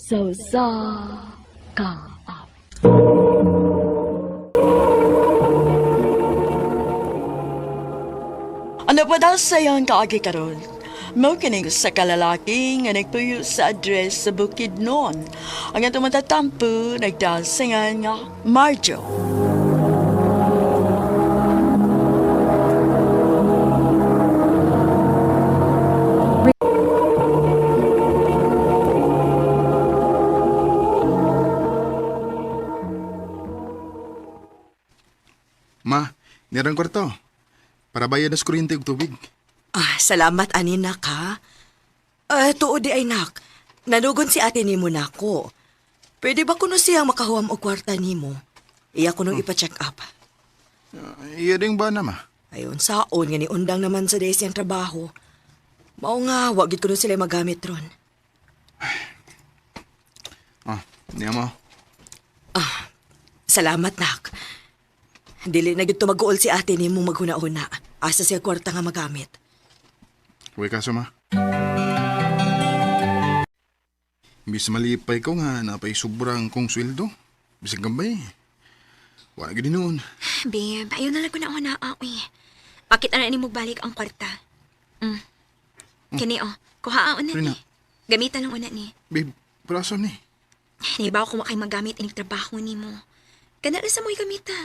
So sa kaap. Ano pa daw sayang kaagi karon? Mao kining sa kalalaki nga nagtuyo sa address sa Bukidnon. Ang atong matatampo nagdasingan nga Marjo. Ma, nirang kwarto. Para bayad na sa kuryente ug tubig. Salamat ani nak ha. Tuod di ay nak. Nanugon si ate nimo nako. Pwede ba kuno siyang makahuam og kwarta nimo? Iya ko nung ipa-check up. Iya ding ba na, ma? Ayon saon nga ni undang naman sa des yang trabaho. Mao nga wa gid kuno sila magamit ron. Niya mo. Salamat nak. Dili na gid tumaguol si ate nimo maghuna-una. Asa siya kwarta nga magamit. Huwag kaso, ma. Imbis malipay ko nga napay sobrang kong sweldo. Bisag gambay. Wala gini noon. Babe, ayaw na lang ko na ako na Bakit na ni mo balik ang kwarta? Kini kuhaan na Rina. ni. Gamitan lang una ni. Babe, praso ni. Naibaw ko makay magamit inig trabaho ni mo. Kanala sa mo'y gamita.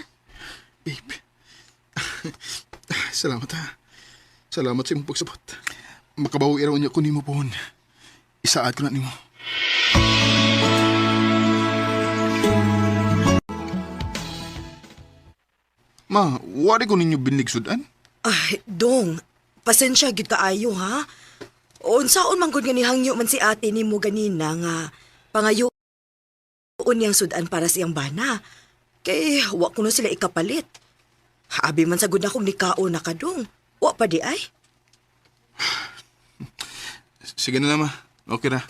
Babe. Salamat ha. Salamat sa imong pagsabot. Makabawi raw niya ko nimo pohon. Isaad ko na nimo. Ma, wari ko ninyo binlig sudan? Dong. Pasensya gid kaayo ha. Unsaon man gud nga nihangyo man si ate nimo ganina nga pangayo niyang sudan para siyang bana. Kay wa kuno sila ikapalit. Abi man sagud akong nikao na kadong. Wa pa di ay. Sige na ma. Okay na.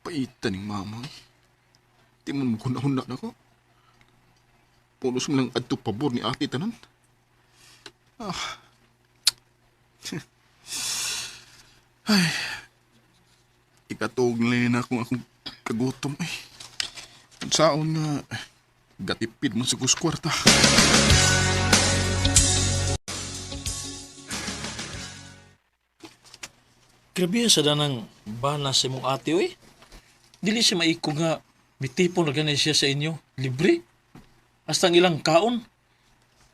Paitan ng mama. Di man magkunahundak na ko. Punos mo lang adto pabor ni ate tanan. Ay. Ikatog na akong kagutom ay. Ang saon nga gatipid mo sa kuskwarta. Grabe sa danang bana sa imong ate, oy. Dili siya maiko nga bitipon na ganun siya sa inyo. Libre. Hasta ang ilang kaon.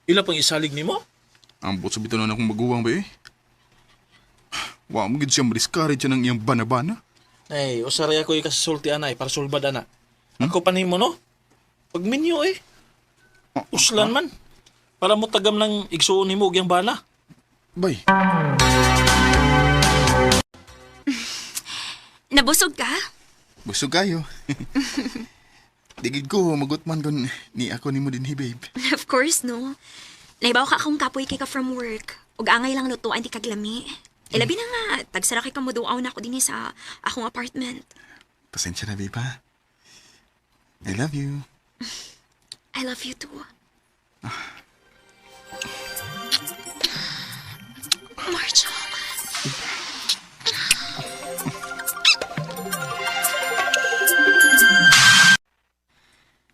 Ila pang isalig ni mo? Ambot sa bitanon akong maguwang ba eh. Wa mo gid siya mariskare siya ng iyang bana-bana. Ay, usaray ako ikasulti anay para sulbad ana. Ako pa nimo no? Pag minyo eh. Uslan man. Para mo tagam ng igsuon nimo og yang bana. Bay, Nabusog ka? busog kayo. Digid ko, magutman kon ni ako nimo din babe. Of course, no. Naibaw ka akong kapoy kay ka from work. Ug angay lang lutuan di kaglami. Ilabi na nga, tagsara kay kamuduaw na ako din sa akong apartment. Pasensya na babe ha. I love you. I love you too. Marjo.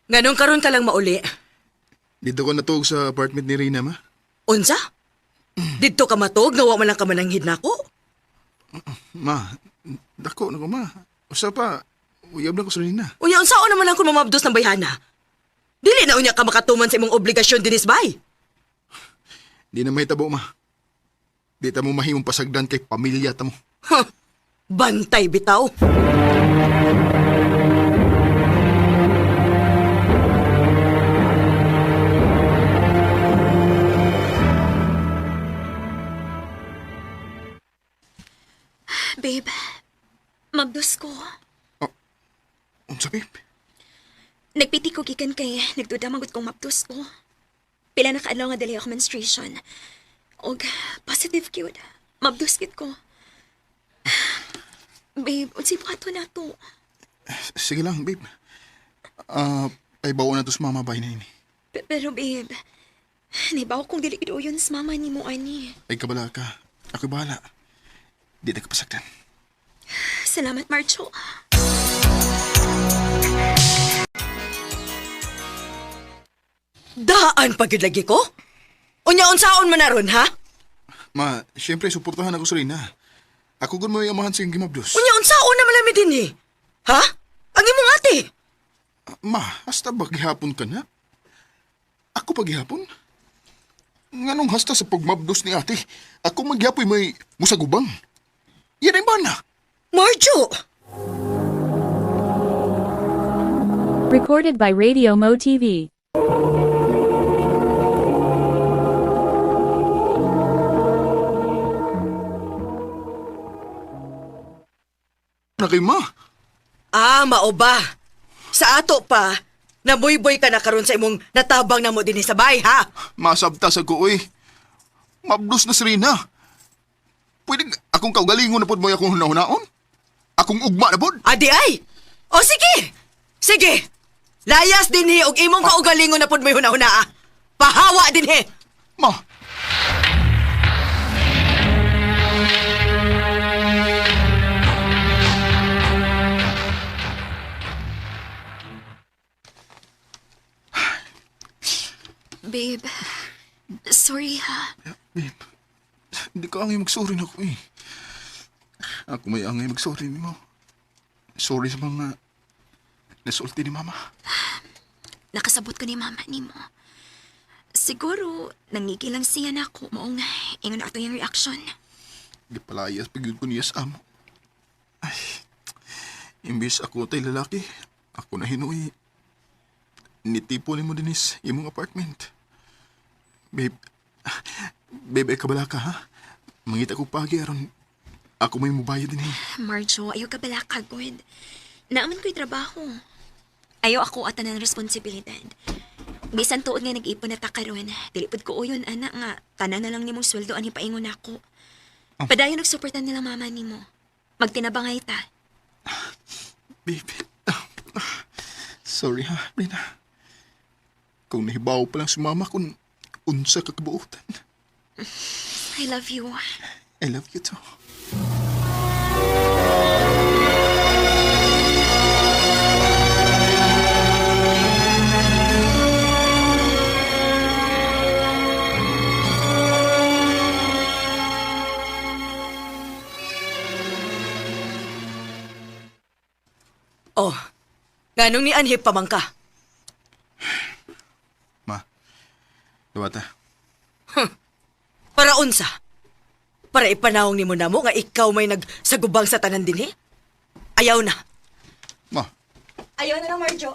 Nganong karon ka lang mauli? Dito ko natuog sa apartment ni Rina, ma. Unsa? Didto ka matog nga wa man lang ka mananghid nako? Ma, dako na ko, ma. Usa pa, uyab na ko sa Rina. Unya unsaon naman ako mamabdos ng bayhana? Dili na unya ka makatuman sa imong obligasyon dinis bay. Di na mahitabo, ma. Di ta mo mahimong pasagdan kay pamilya ta mo. Bantay bitaw. Babe, magdos ko. Unsa, babe? Nagpiti ko gikan kay nagduda magud kong mapdos ko. Pila na kaadlaw nga dali ako menstruation. Og positive gyud. Mabdos gid ko. Babe, unsay buhaton na to? Sige lang, babe. Paibaw na to sa mama bay na ini. Pero babe, naibaw kong dili gid yun sa mama ni mo ani. Ay kabala ka. Ako'y bahala. Di na kapasagdan. Salamat, Marjo. Daan pagid lagi ko? Unya unsaon man naron ha? Ma, siyempre, suportahan ako sa Rina. Ako gun mo yung amahan sa iyong gimabdos. Unya unsaon na malami din eh. Ha? Ang imong ate. Ma, hasta ba gihapon ka na? Ako pa gihapon? Nganong hasta sa pagmabdos ni ate, ako magyapoy may musagubang. Yan ay bana. Marjo! Recorded by Radio Mo TV. Na kay ma. Ah, mao ba? Sa ato pa, naboy-boy ka na karon sa imong natabang na mo din sa bay, ha? Masabtas ako eh. Mabdos na si Rina. Pwede akong kaugalingon na pod mo akong hunahunaon? Akong ugma na pod? Adi ay! O sige! Sige! Layas din he, og imong kaugalingon na pod may hunahuna, ah. Pahawa din he! Ma, Babe, sorry ha. babe. Hindi ka angay magsorry na ako eh. Ako may angay magsorry ni mo. Sorry sa mga nasulti ni mama. Nakasabot ko ni mama ni mo. Siguro, nangigilang siya na ako maong ingon ato yung reaction. Gipalayas pagyud ko niya sa amo. Ay, imbis ako tay lalaki, ako na hinuwi. Nitipo ni mo dinis imong apartment. Babe, ay kabala ka ha? Mangita ko pagi aron ako may mubayad din eh. Marjo, ayaw ka bala kagod. Naaman ko'y trabaho. Ayaw ako ata ng responsibilidad. Bisan tuod nga nag-ipon na takaron, dilipod ko uyon, anak nga, tanan na lang nimong sweldo ani paingon ako. Padayon nagsuportan nila mama nimo. Magtinabangay ta. Babe, sorry ha, Rina. Kung nahibaw pa lang si mama kung unsa ka kabuutan. I love you. I love you too. Oh, ganong ni Anhip pamangka. Ma, dawata. Para unsa? Para ipanawong ni mo na mo nga ikaw may nagsagubang sa tanan din, he? Ayaw na. Ma, Ayaw na lang, Marjo.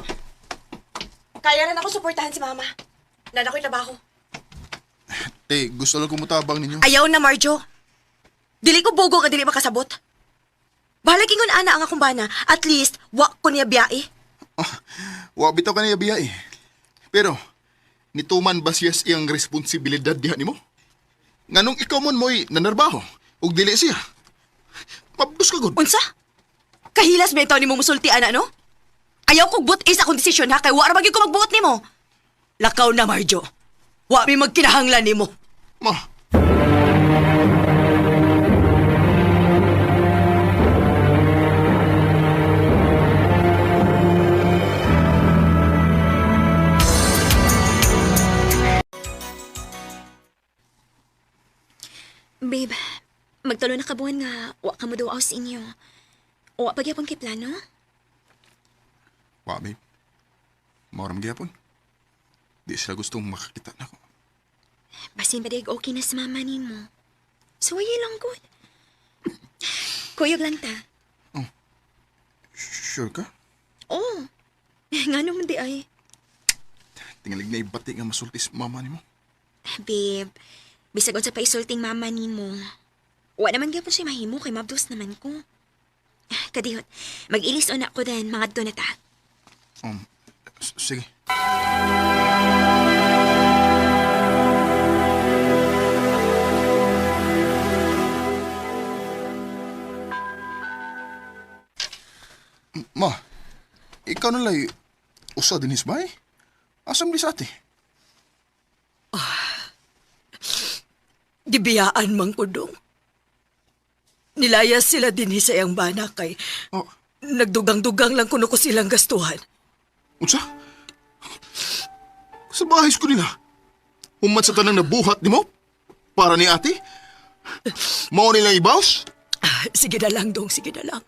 Kaya na ako suportahan si Mama. Nana ko'y trabaho. gusto lang kumutabang ninyo. Ayaw na, Marjo. Dili ko bugo ka dili makasabot. Balag ingon ana ang akong bana. At least, wa ko niya biyae. Wa bitaw ka niya biya eh. Pero, nituman ba siya iyang responsibilidad diha nimo? Nganong ikaw mon mo'y nanarbaho, ug dili siya. Mabdos ka gud. Unsa? Kahilas ba ito ni mo musulti, ana, no? Ayaw kong buot sa akong desisyon, ha? Kay wa ra magyud ko magbuot ni mo. Lakaw na, Marjo. Wa may magkinahanglan ni mo. Ma, Babe, magtulo na kabuhan nga wa ka mo duaw sa inyo. Wa pa gyapon kay plano? wa babe. Maoram gyapon. Di sila gustong makakita nako. Basin ba okay na sa mama nimo? Suwaye lang good. Kuyog lang ta. Sure ka? Oh, nga naman di ay. Tingalig na ibati nga masulti sa mama nimo. Babe, bisag sa paisulting mama nimo. Wa naman gyapon siya mahimo kay mabdos naman ko. Kadiyot, mag-ilis una ko din mga doon na ta. Sige. Ma, ikaw nalay usa din hisbay? Asam di sa ate? Gibiyaan man ko dong. Nilayas sila din sa iyang bana kay Oh, nagdugang-dugang lang kuno ko silang gastuhan. unsa? Sa bahay ko nila. Humat sa tanang nabuhat ni mo? Para ni ate? Mao nilang ibaws? Sige na lang, Dong. Sige na lang.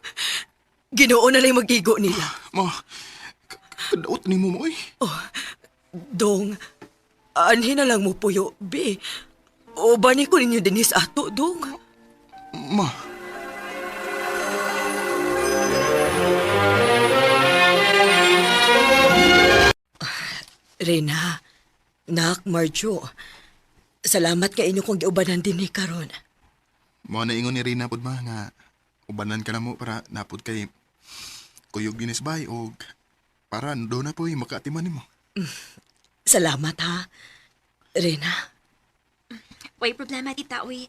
Ginoo na lang mag-igo nila. Ma, kadaot ni mo mo eh. Dong, anhin na lang mo puyo, be. O bani ko ninyo din sa ato, Dong. Ma, Reyna, nak, Marjo, salamat ka inyo kong giubanan din ni karon. mao na ingon ni Rina pud ma nga ubanan ka na mo para napod kay kuyog dinis bay og para do na po'y makaatiman nimo. Salamat ha, Reyna. Way problema, tita, uy.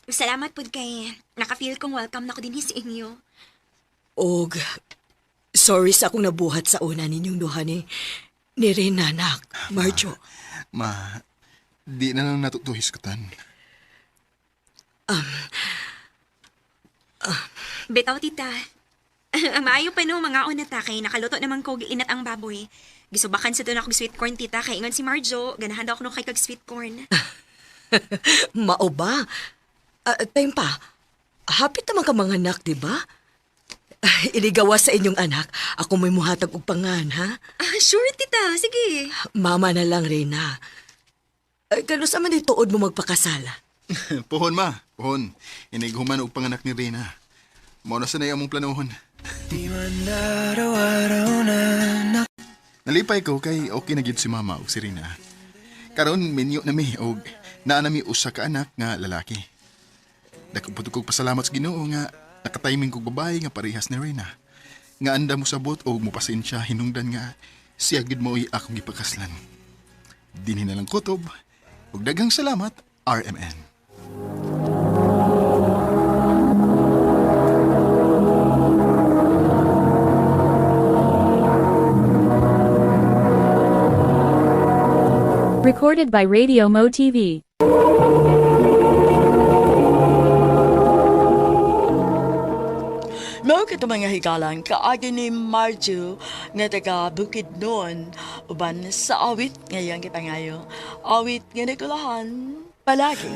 Salamat po kay nakafeel kong welcome na ko din sa inyo. Og, sorry sa akong nabuhat sa una ninyong duha ni Reyna, nak, Marjo. Ma, di na lang natutuhis katan. Bitaw, tita. Ang maayo pa no, mga unata kay nakaluto naman ko gilinat ang baboy. Gisubakan sa doon ako sweet corn, tita, kay ingon si Marjo, ganahan daw ako no kay kag sweet corn. Mao ba? Time pa, hapit naman ka mga anak, di ba? Iligawas sa inyong anak, ako may muhatag og pangan, ha? Sure, tita. Sige. Mama na lang, Reyna. Kano sa man tuod mo magpakasala? Pohon ma, pohon. Inighuman og panganak ni Rina. Mao na sanay among planohon. Nalipay ko kay okay na gyud si mama og si Rina. Karon minyo na mi og naa na mi usa ka anak nga lalaki. Dako pud kog pasalamat sa Ginoo nga nakatiming kog babae nga parehas ni Rina. Nga anda mo sabot og mopasensya hinungdan nga siya gid mo'y akong gipakaslan. Dinhi na lang kutob ug daghang salamat RMN. Recorded by Radio Mo TV. Mao kito mga higalan kaagi ni Marjo nga taga Bukidnon uban sa awit ngayang gipangayo. Awit nga nagulahan palagi.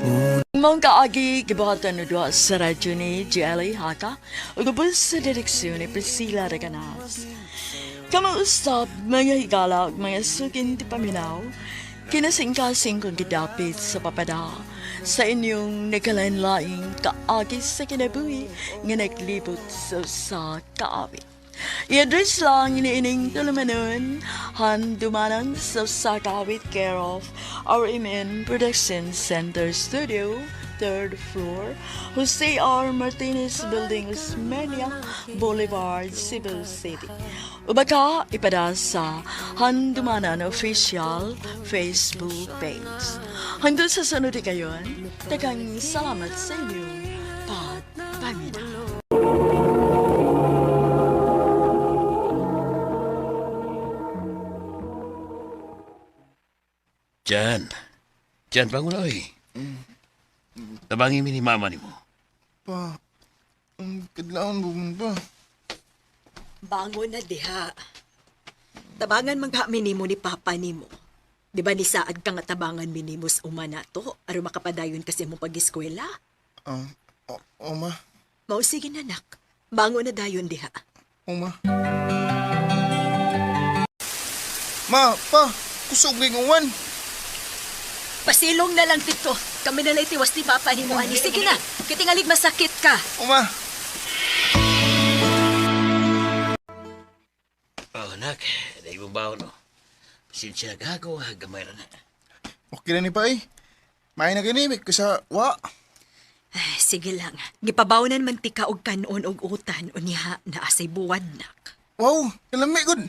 Mong kaagi gibuhatan no duha sa radyo ni Jelly Haka ug ubos sa direksyon ni Priscilla Reganas. Kamuusap mga higala ug mga sukin ti paminaw kinasingkasing kong gidapit sa papada sa inyong nagkalain-laing kaagi sa kinabuhi nga naglibot sa kaawit. I-address lang iniining tulumanon handumanan sa kaawit care of RMN Production Center Studio, 3rd floor, Jose R. Martinez Building, Osmeña Boulevard, Cebu City. Ubaka ipada sa Handumanan Official Facebook page. Hanggang sa sunod kayon, tagang salamat sa inyo. Pagpamina. Jan, bangun oy. Tabangin mi ni mama ni mo. Pa, ang kadlaon bugun pa. Bangon na diha. Tabangan manghamin nimo ni papa nimo. Di ba ni saad ka nga tabangan minimo sa umana to aron makapadayon kasi mo pag-eskwela? Oma, Mao sige na nak. Bangon na dayon diha. Oma. Ma, pa, kusog ni nguwan. Pasilong na lang tito. Kami na lang tiwas ni papa nimo ani. Sige na. Kitingalig masakit ka. Oma. Oh, nak, dahil mo ba no? Pasensya na gago, gamay na na. Okay na ni pa eh. May na ginimik ko sa wa. Ay, sige lang. Gipabawnan man ti ka og kanon og utan unya na asay buwad nak. Wow, kalami good.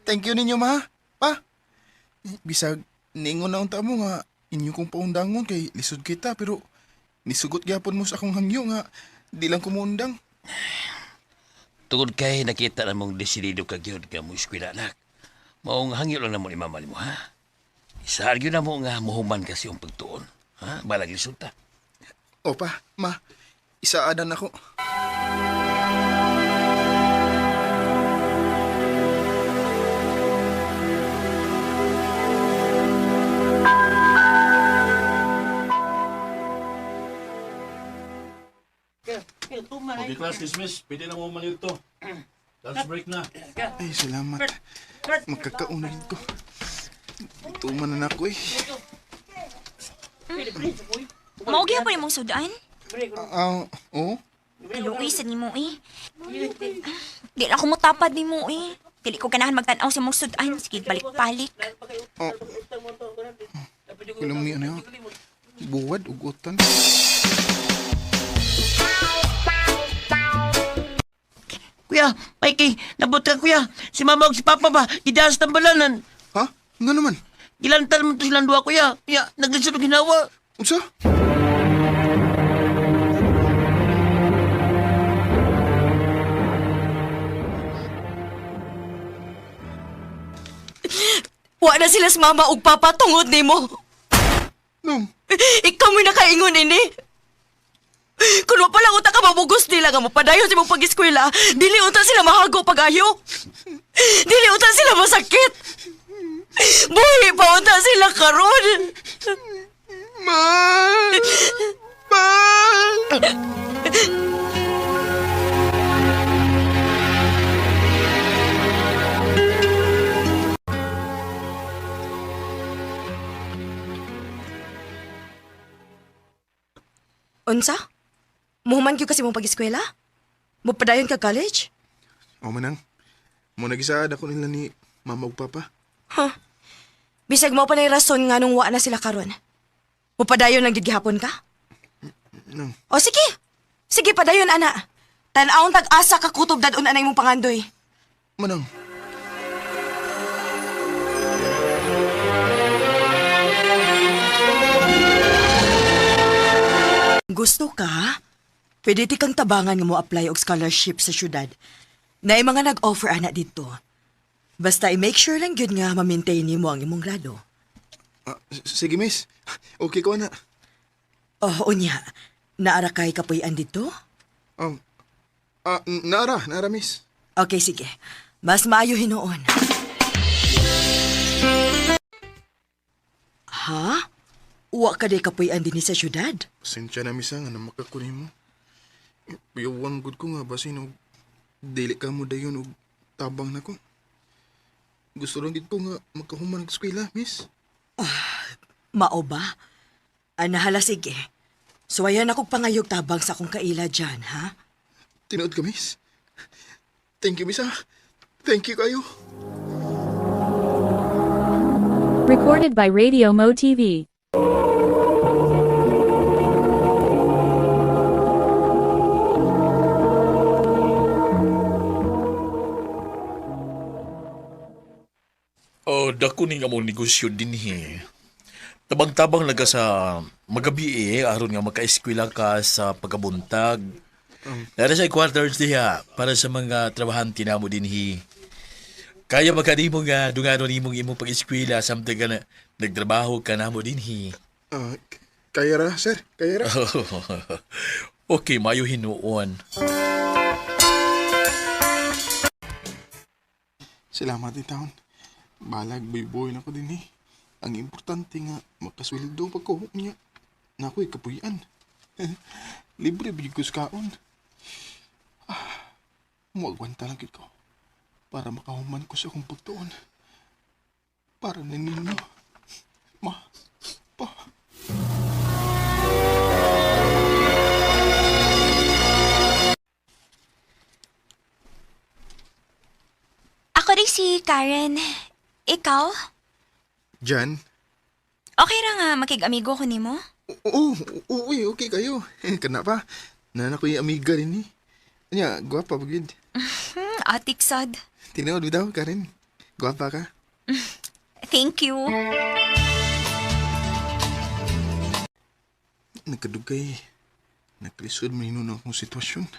Thank you ninyo ma. Pa. Bisag niingon na unta mo nga inyo kong paundangon kay lisod kita pero nisugot gyapon mo sa akong hangyo nga di lang kumundang. Tungod kay nakita na mong desidido ka gyud ka mo eskwela, anak. Maong hangyo lang na mo ni mama ni mo, ha? Isargyo na mo nga muhuman kasi yung pagtuon. Ha? Balag resulta. O pa, ma, isaadan ako. Okay, class dismiss. Pwede na mo manirto. Lunch break na. Ay, salamat. Magkakauna rin ko. Tuman na ako eh. Maugi pa rin mong sudan? Oo? Luoy, sa ni mo eh. Di na ako mutapad ni mo eh. Dili ko ganahan magtanaw sa mong sudan. Sige, balik-balik. Walang may ano yun. Buwad, ugutan. Kuya, Mikey, nabot ka kuya. Si mama o si papa ba, idaas tambalanan. Ha? Nga naman? Gilantan mo to silang duwa kuya. Kuya, naglisod og ginawa. Unsa? Wa na sila sa mama ug papa tungod nimo. Nung, Ikaw mo nakaingon ini. Kung wa pala uta ka mabugos nila nga mopadayon sa mong pag-eskwela, dili uta sila mahago pag-ayo. Dili uta sila masakit. Buhi pa uta sila karon. Ma! Ma! Unsa? Muhuman gyud kasi mong pag-eskwela? Mopadayon ka college? O manang, mo nagisaad ako nila ni mama ug papa. Bisag mo pa na rason nga nung wa na sila karon. Mopadayon lang gyud gihapon ka? Nang, O sige. Sige padayon ana. Tan-awon tag-asa ka kutob dadun anay mong pangandoy. manang. Gusto ka? Pwede ti kang tabangan nga mo apply og scholarship sa syudad. Na mga nag-offer ana dito. Basta i-make sure lang gyud nga ma-maintain nimo ang imong grado. Sige, miss. Okay ko na. Oh, unya. Naara kay kapuy-an dito? Naara, miss. Okay, sige. Mas maayo hinuon. Ha? Wa ka di kapuy-an din sa syudad? Pasensya na, miss, nga na makakunin mo. Piyawang good ko nga basin og dili ka mo dayon og tabang na ko. Gusto lang gid ko nga magkahuman og eskwela, miss. Mao ba? Anahala sige. Suwayan akong pangayog tabang sa akong kaila dyan, ha? Tinuod ka, miss. Thank you, miss, ha. Thank you kayo. Recorded by Radio Mo TV. Oh, dako ni nga mo negosyo din eh. Tabang-tabang laga sa magabi aron nga maka-eskwela ka sa pagkabuntag. Nara sa quarters diha para sa mga trabahante namo din Kaya magkanimo nga dunganon imong imong pag-eskwela samtang ka na nagtrabaho ka namo din Kaya ra, sir. Kaya ra. Okay, mayo hinuon. Salamat din taon. Balag boy-boy na ko din Ang importante nga, makasweldo pag ko niya. Na ako'y kapuyan. Libre bigos kaon. Muagwanta lang ko. Para makahuman ko sa akong pagtuon. Para na ninyo. Ma. Pa. Ako rin si Karen. Ikaw? Jan? Okay ra nga makig-amigo ko nimo? Oo, okay kayo. Kana pa. Nana ko yung amiga rin Anya, gwapa pagid. Atik sad. Tinood mo daw, Karen. Gwapa ka. Thank you. Nagkadugay. Naglisod man akong sitwasyon.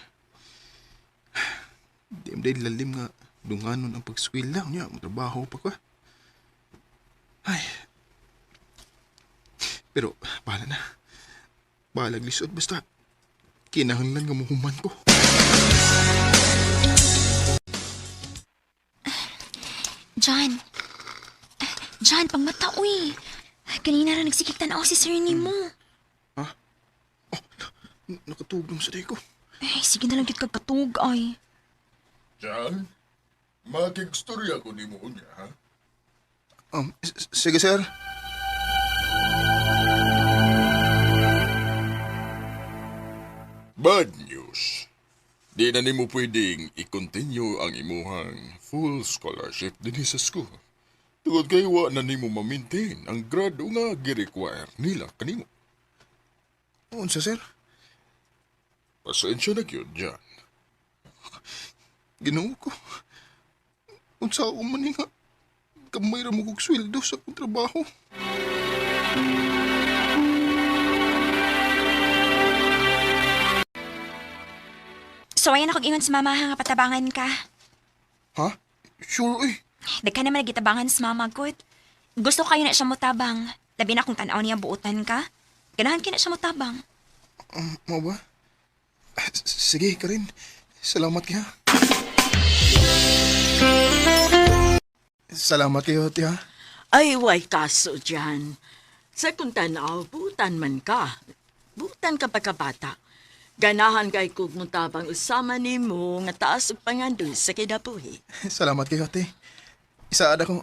Di lalim nga dunganon ang pagswila niya. Trabaho pa ka. Ay. Pero, bahala na. Bahalag lisod basta. Kinahanglan nga mahuman ko. John. John, pangmata, uy. Kanina na nagsikik tanaw si Sir mo. Nakatugnom sa day ko. Ay, sige na lang git kagkatug, ay. John, makigstorya ko ni mo niya, ha? Sige, sir. Bad news. Di na nimo pwedeng i-continue ang imuhang full scholarship din sa school. Tungod kay wa na nimo ma-maintain ang grado nga gi-require nila kanimo. Unsa, sir? Pasensya na gyud, John. Ginoo ko. Unsa ako man nga. Kamay ra mo kog sweldo sa akong trabaho. So, ayan ako ingon sa mama nga patabangan ka. Ha? Sure, eh. Dagka naman nagitabangan sa mama, good. Gusto kayo na siya motabang. Labi na kung tanaw niya buutan ka. Ganahan ka na siya motabang. Mo ba? Sige, Karin. Salamat ka. Salamat kayo, tiha. Ay, way kaso dyan. Sa kung tanaw, butan man ka. Butan ka pa kabata. Ganahan kay kog mutabang usama ni mo nga taas ug pangandoy sa kidabuhi. Salamat kayo, ate. Isaad ako.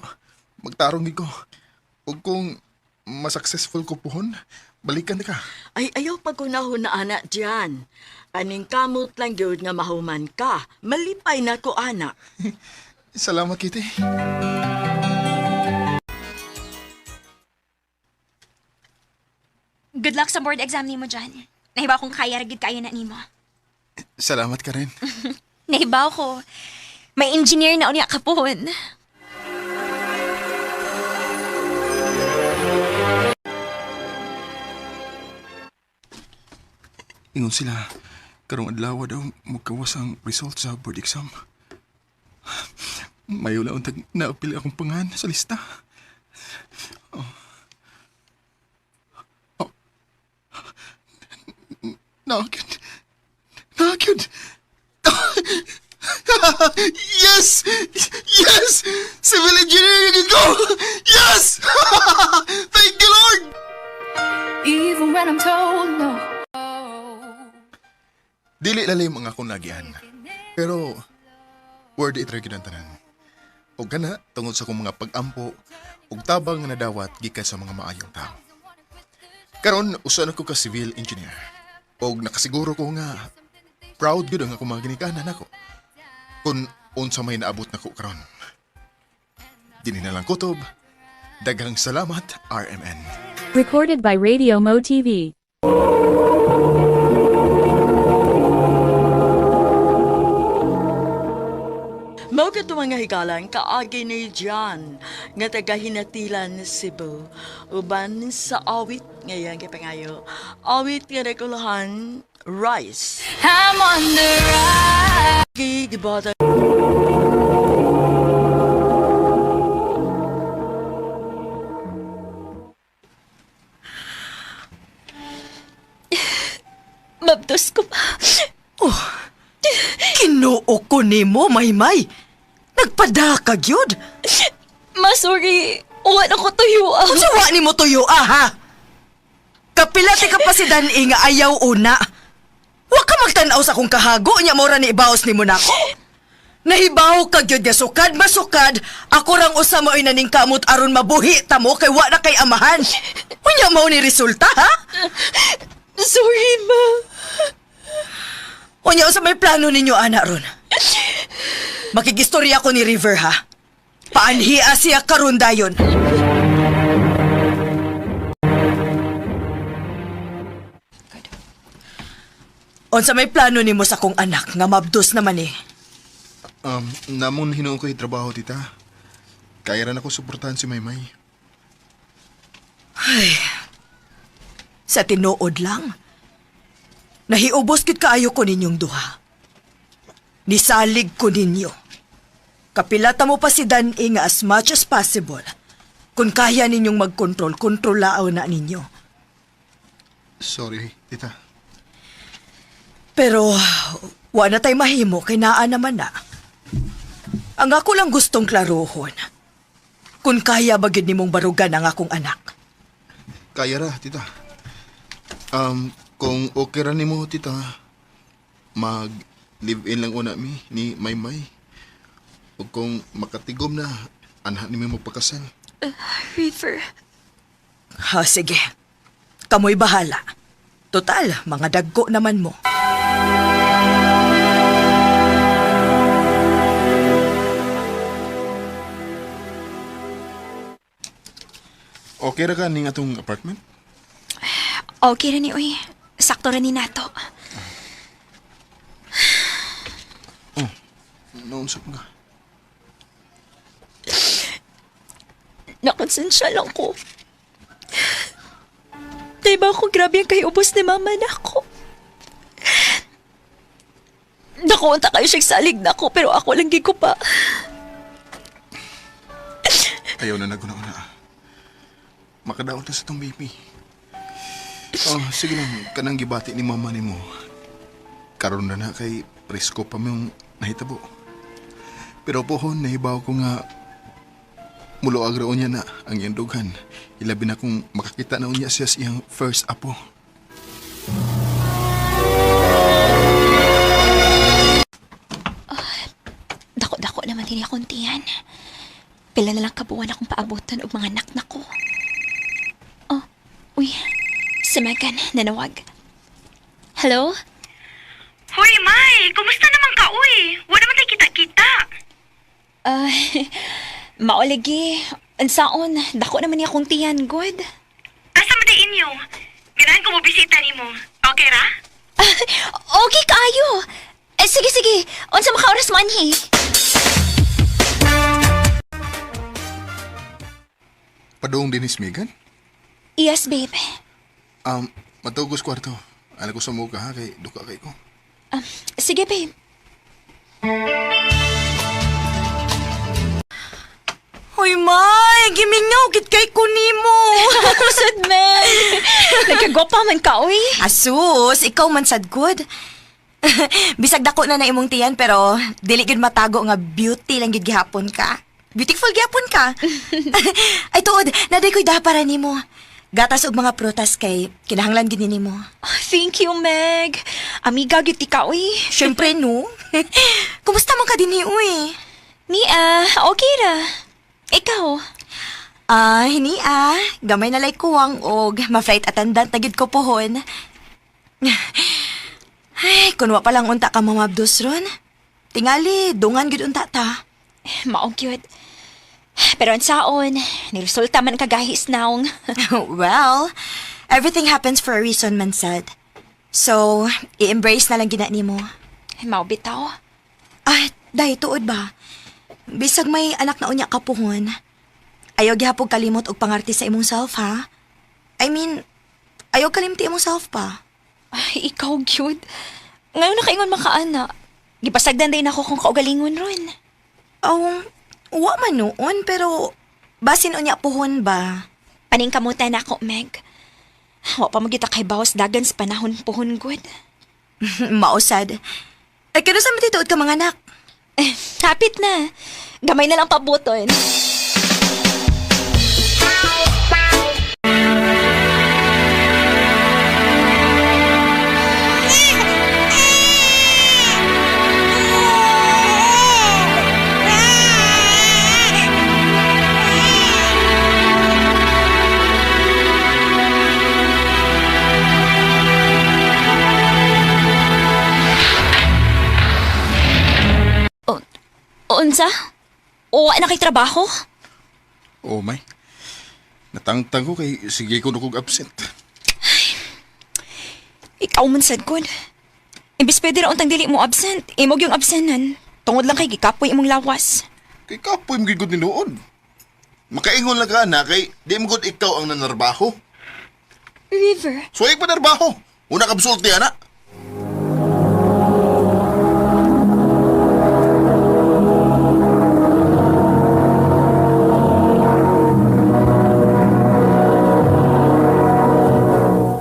Magtarong din ko. Ug kung masuccessful ko puhon, balikan ka. Ay, ayaw pagunahon na anak dyan. Kaning kamot lang yun nga mahuman ka. Malipay na ko, anak. Salamat, Kitty. Good luck sa board exam ni mo, John. Nahibaw kong kaya ragid kayo na ni mo. Salamat ka rin. Nahibaw ko. May engineer na unya kapon. Ingon sila, karong adlaw daw magkawas ang result sa board exam. Mayo lang untag naapil akong pangalan sa lista. Nakakit. Nakakit. Yes! Yes! Civil engineering ko! Yes! Thank you, Lord! Even when I'm told no. Dili lalim ang akong nagian. Pero, word it rin ang tanan. O gana, tungod sa akong mga pag-ampo, ug tabang nga nadawat gikan sa mga maayong tao. Karon, usan ako ka civil engineer. Og nakasiguro ko nga, proud gud ang akong mga ginikanan ako. Kung unsa may naabot na ko karon. Dili na lang kutob. Daghang salamat, RMN. Recorded by Radio Mo TV. Mao ka mga higalan kaagi ni John nga taga-Hinatilan, Cebu. Uban sa awit ngayon kay pangayo. Awit nga rekulahan, Rice. I'm on the ride. Gibota Mabdos ko pa. Kinuo ko nimo, Maymay. Nagpadakag yun. Masuri. Uwan ako tuyo. Suwa ni mo tuyo, ha? Kapilati ka pa si Dani nga ayaw una. Wa ka magtanaw sa kong kahago, nya mora ni ibaos ni mo nako. Nahibaw ka gyud nga sukad masukad, ako rang usa mo naning kamot aron mabuhi ta mo kay wa na kay amahan. Unya mao ni resulta, ha? Sorry, ma. Unya usa may plano ninyo ana ron. Makigistorya ko ni River, ha? Paanhia siya karon dayon. Unsa may plano nimo sa kong anak nga mabdos naman eh. Namon hinuon ko yung trabaho, tita. Kaya rin ako suportahan si Maymay. Ay, sa tinuod lang. Nahiubos kit kaayo ko ninyong duha. Nisalig ko ninyo. Kapilata mo pa si Dan-i nga as much as possible. Kung kaya ninyong mag-control, kontrolao na ninyo. Sorry, tita. Pero, wa na tay mahimo kay naa naman na. Ang ako lang gustong klarohon. Kung kaya ba gid nimong barugan ang akong anak. Kaya ra, tita. Kung okay ra nimo, tita, mag-live-in lang una ni Maymay. O kung makatigom na, anha ni mo magpakasal. River. Ha, sige. Kamoy bahala. Total, mga dagko naman mo. Okay ra ka ning atong apartment? Okay ra ni uy. Sakto ra ni nato. Naunsa nga. Nakonsensya lang ko. Diba ako grabe ang kay ubos ni mama na ako. Nakuunta kayo siyang salig na ako pero ako lang ko pa. Ayaw na naguna-una. Makadaot na sa tong baby. Sige lang, kanang gibati ni mama ni mo. Karon na kay presko pa mong nahitabo. Pero pohon, nahibaw ko nga mulo agraon niya na ang iyang dughan. Ilabi na kung makakita na niya siya siyang first apo. Dako-dako naman din akong tiyan. Pila na lang kabuan akong paabutan og mga anak na ko. Uy, si Megan, nanawag. Hello? Hoy, May! Kumusta naman ka, uy? Wala naman tayo kita-kita. Maulagi. Ansaon, dako naman niya akong tiyan, good. Asa man tayo inyo? Ganahan ko mo bisita ni mo. Okay ra? Okay kayo. Sige. Unsa maka-oras man, hi? Padong Dennis Megan? Yes, babe. Matugos kwarto. Alam ko sa muka ha, kay duka kay ko. Sige, babe. Hoy, May! Gimingaw, kit kay kunimo. Sad, man. Nagkagwapa man ka, uy. Asus, ikaw man sad good. Bisag dako na imong tiyan pero dili gid matago nga beauty lang gid gihapon ka. Beautiful gihapon ka. Ay tuod, naday ko'y para nimo. Gatas og mga prutas kay kinahanglan gid nimo. Thank you, Meg. Amiga gyud ti ka, uy. Syempre no. Kumusta man ka dinhi uy? Okay ra. Ikaw? Gamay na lay kuwang og ma-flight attendant na gid ko pohon. Ay, kunwa pa lang unta ka mamabdos ron. Tingali, dungan gid unta ta. Mao gyud. Pero ang saon, niresulta man kagahis naong. Well, everything happens for a reason, man said. So, i-embrace na lang gina nimo. Mao bitaw. Dahi tuod ba? Bisag may anak na unya kapuhon. Ayaw gihapog kalimot og pangarti sa imong self, ha? I mean, ayaw kalimti imong self pa. Ay, ikaw gyud. Ngayon na kaingon makaana. Gipasagdan din ako kung kaugalingon ron. Wa man noon, pero basin unya puhon ba? Paning kamutan ako, Meg. Wa pa magita kay bawas dagan sa panahon puhon good. Mausad. Ay, kano sa matituod ka mga anak? Hapit na. Gamay na lang pabuton. Unsa? O na kay trabaho? Oh, May. Natangtang ko kay sige ko nukog absent. Ikaw man sad kun. Imbis pwede ra untang dili mo absent, imog yung absentan. Tungod lang kay gikapoy imong lawas. Kay kapoy mo gigod ni noon. Makaingon lang ka na kay di mo gud ikaw ang nanarbaho. River. Suway pa narbaho. Una kabsulti, ana.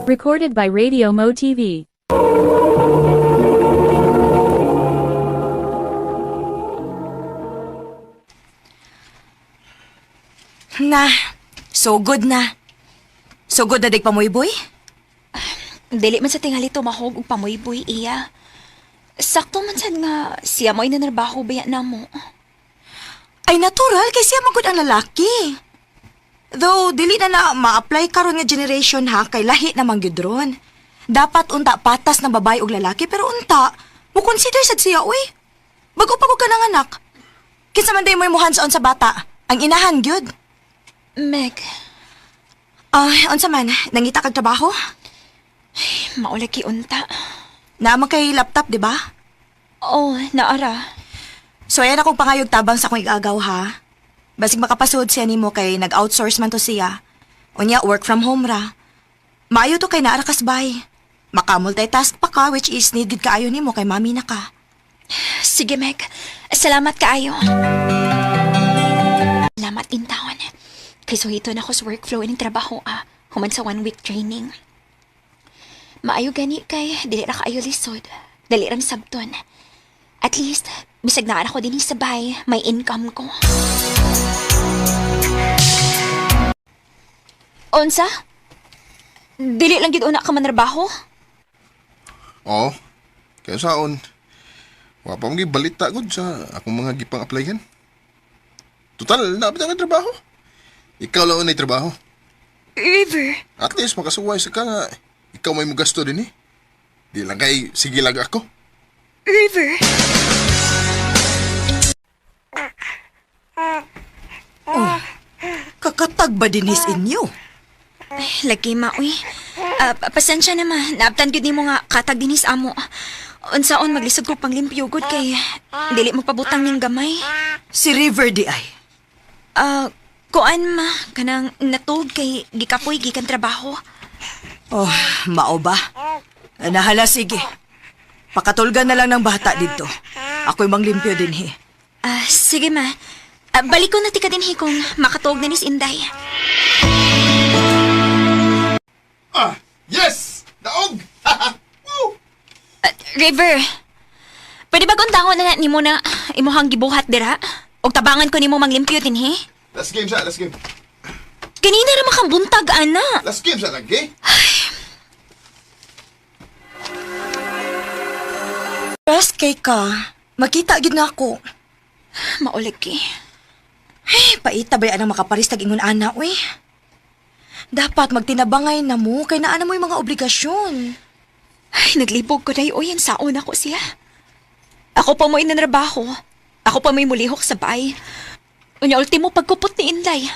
Recorded by Radio Mo TV. Na, so good na. So good na dig pamoy-boy? Dili man sa tingali tumahog ug pamoy-boy iya. Sakto man sad nga siya mo'y nanarbaho baya na mo. Ay natural kay siya magud ang lalaki. Though dili na ma-apply karon nga generation ha kay lahi namang gyud ron. Dapat unta patas na babae ug lalaki pero unta mo consider sad siya uy. Bago pa ko kanang anak. Kinsa man day mo hands-on sa bata, ang inahan gyud. Meg, Unsa man, nangita kag trabaho? maulagi unta. Naman kay laptop, di ba? Oh, naara. So ayan akong pangayog tabang sa akong igagaw ha. Basig makapasud siya nimo kay nag-outsource man to siya. Unya work from home ra. Maayo to kay naara kasbay. Maka-multitask pa ka which is needed kaayo nimo kay mami na ka. Sige, Meg. Salamat kaayo. Salamat in taon. Kay suhito na ko sa workflow ng trabaho human sa 1 week training. Maayo gani kay dili ra kaayo lisod. Dali rang sabton. At least, bisag na ako din sa bahay, may income ko. Unsa? Dili lang gid una ka manarbaho? Oo. Kaya saon. Wa pa mga balita gud sa akong mga gipang applyan. Total, naabot ang trabaho. Ikaw lang ang trabaho. River. At least makasuway sa ka nga ikaw may mugasto din eh. Di lang kay sige lang ako. River. Kakatag ba dinis inyo? Lagi maoy. Pasensya naman. Naabtan gud nimo nga katag dinis amo. Unsaon maglisod ko panglimpyo gud kay dili mo pabutang ning gamay. Si River di ay. Kuan ma kanang natug kay gikapoy gikan trabaho. Oh, mao ba? Nahala sige. Pakatulgan na lang ng bata dito. Ako'y manglimpyo din he. Sige ma. Balik ko na tika din hi kung makatuog na ni si Inday. Yes! Daog! Woo! River, pwede ba kuntangon na nimo na imuhang gibuhat dira? Og tabangan ko nimo manglimpyo din he? Last game siya, last game. Kanina ra makabuntag ana. Last game siya lagi. Rest kay ka. Makita gid na ako. Maulagi. Ay, paita ba yan ang makaparistag ingon ana, uy? Dapat magtinabangay na mo kay naa na mo yung mga obligasyon. Ay, naglibog ko dahi o yan saon ako siya. Ako pa mo inanrabaho. Ako pa may mulihok sa bay. Unya ultimo pagkupot ni Inday.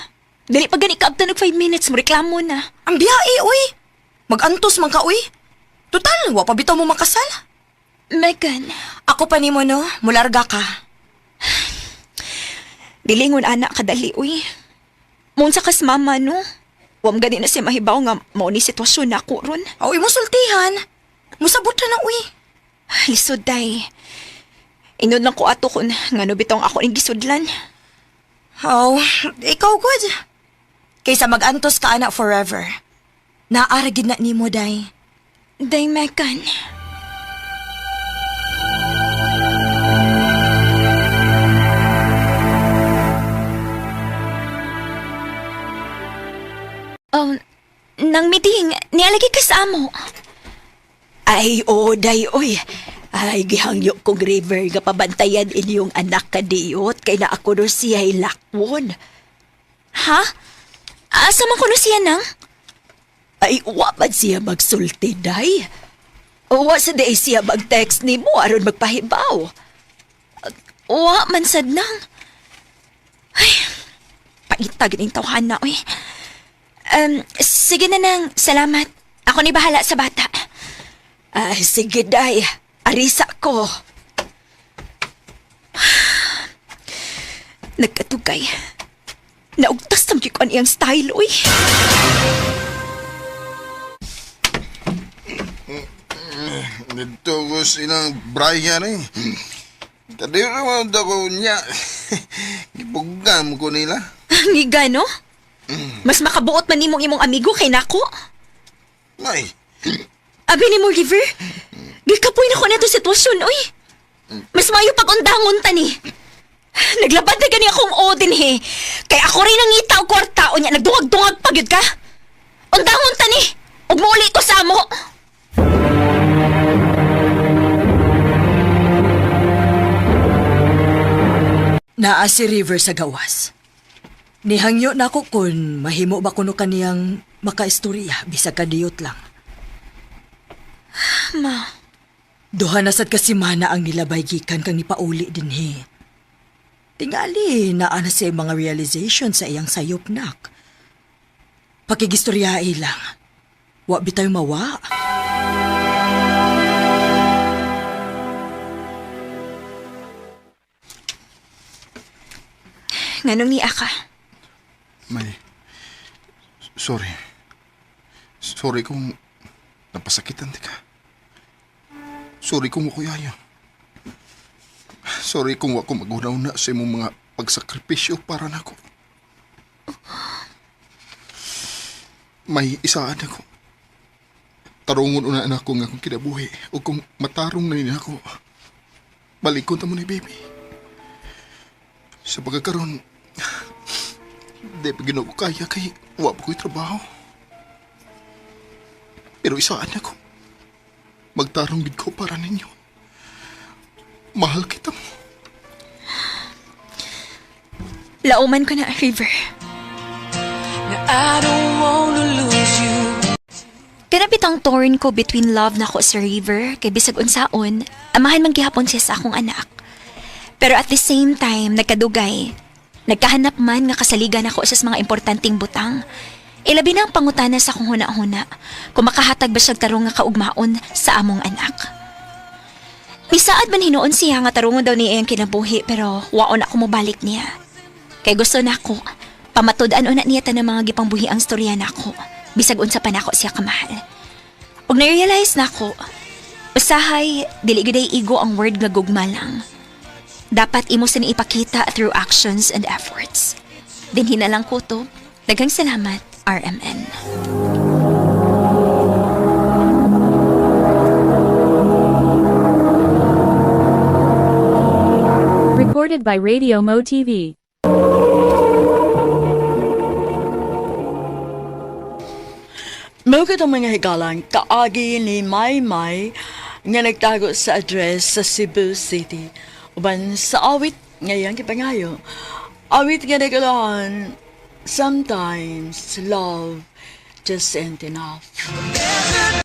Dili pa gani kaabtan og 5 minutes mo reklamo na. Ang biyae, uy. Magantos man ka, uy. Total, wa pa bitaw mo makasal. Megan, Ako pa nimo no, mularga ka. dilingon anak kadali, uy. Munsa kas mama, no? Wam gani na siya mahibaw nga mao ni sitwasyon na ako ron. Aw, mo sultihan. Musabot na na, uy. Lisod, day. Inod lang ko ato kun nga no bitong ako ning gisudlan. Aw, ikaw good. Kaysa magantos ka anak forever. Naaragid na nimo, day. Day, Megan. Nang meeting, nialagi ka sa amo. Ay, day, oy. Ay, gihangyo kong River nga pabantayan inyong anak kadiyot kay na ako no siya'y lakwon. Ha? Asa man ko no siya nang? Ay, uwa man siya magsulti, day. Uwa sa day siya mag-text ni mo aron magpahibaw. Wa man sad nang. Ay, paitag ning tawhana, oy. Sige na nang, salamat. Ako ni bahala sa bata. Ay, sige, day. Arisa ko. Nagkatugay. Naugtas tamki ko niyang style, uy. Dito ko silang Brian eh. Tadi naman ako niya. Gipugam ko nila. Ngiga, no? Mas makabuot man nimong imong amigo kay nako. Ay. Abi ni mo, River. Gikapoy na ko na ito sitwasyon, uy. Mas mayo pag-undangon ta ni. Naglabad na gani akong Odin he. Kaya ako rin ang itaw kwarta o niya nagdungag-dungag pagyud ka. Undahon ta ni. Ug muli ko sa amo. Naa si River sa gawas. Nihangyo na ako kun mahimo ba kuno kaniyang makaistorya bisag kadiyot lang. Ma, Duha na sad kasimana ang nilabay gikan kang nipauli dinhi. Tingali naa na siya mga realization sa iyang sayop nak. Pakigistoryae lang. Wa bitaw mawa. nganong niya ka? May... Sorry. Sorry kung napasakitan di ka. Sorry kung wakuyayo. Sorry kung wako magunaw na sa imong mga pagsakripisyo para nako. May isaan ako. Tarungon una na ako nga akong kinabuhi o kung matarong na nila ako. Balikon ta mo ni baby. Sa pagkakaroon, di pa ginoo ko kaya kay wa pa ko'y trabaho. Pero isaan ako. Magtarong gid ko para ninyo. Mahal kita mo. Lauman ko na, River. Kanapitang torn ko between love na ko sa River kay bisag unsaon, amahan man gihapon siya sa akong anak. Pero at the same time, nagkadugay. Nagkahanap man nga kasaligan ako sa mga importanteng butang. Ilabi na ang pangutana sa akong huna-huna kung makahatag ba siya tarong nga kaugmaon sa among anak. Misaad man hinuon siya nga tarungon daw niya ang kinabuhi pero waon ako mobalik niya. Kay gusto na ako, pamatud-an una niya ng mga gipangbuhi ang storya na ako, bisag unsa pa na ako siya kamahal. Ug na-realize na ako, usahay, dili gyud igo ang word nga gugma lang. Dapat imo sin ipakita through actions and efforts. Dinhi na lang ko to. Daghang salamat, RMN. Recorded by Radio Mo TV. Mugod ang mga higalang kaagi ni Maymay nga nagtago sa address sa Cebu City. Uban sa awit ngayang kipangayo. Awit nga nagalahan, sometimes love just ain't enough.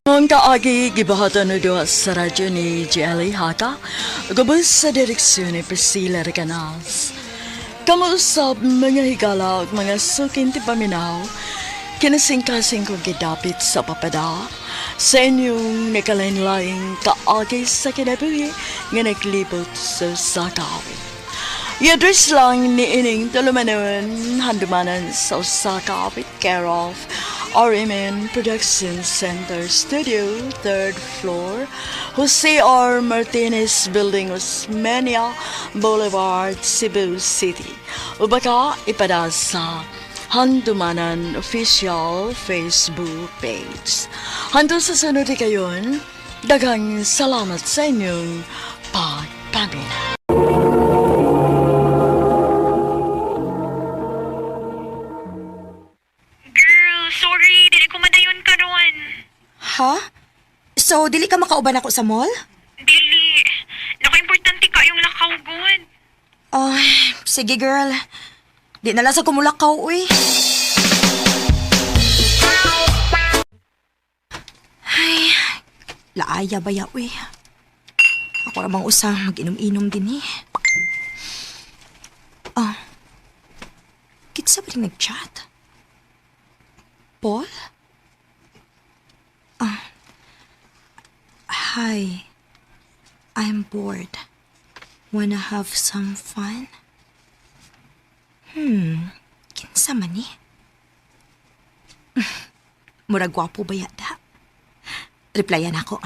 Ang kaagi gibahatan na doon sa radyo ni Jelly Hata, gabos sa direksyon ni Priscilla Recanas. Kamusap mga higala at mga sukin ti paminaw, kinasing-kasing kong gidapit sa papada, sa inyong nakalain-laing kaagi sa kinabuhi nga naglibot sa sakawin. I-address lang ni ining talumanon handumanan sa sakawit care of RMN Production Center Studio, 3rd floor, Jose R. Martinez Building, Osmeña Boulevard, Cebu City. O baka ipada sa Handumanan Official Facebook page. Hantong sa sunod kayon, daghang salamat sa inyong pagpamina. Girl, sorry, dili ko madayon karon. Ha? So, dili ka makauban ako sa mall? Dili. Naka-importante ka yung lakaw good. Ay, sige girl. Di na lang sa kumulakaw, uy. Ay, laaya ba ya, uy. Ako ramang usang mag-inom-inom din eh. Oh, kitsa ba rin nag-chat? Paul? Hi. I'm bored. Wanna have some fun? Kinsa man ni? Murag gwapo ba yata? Replyan ako.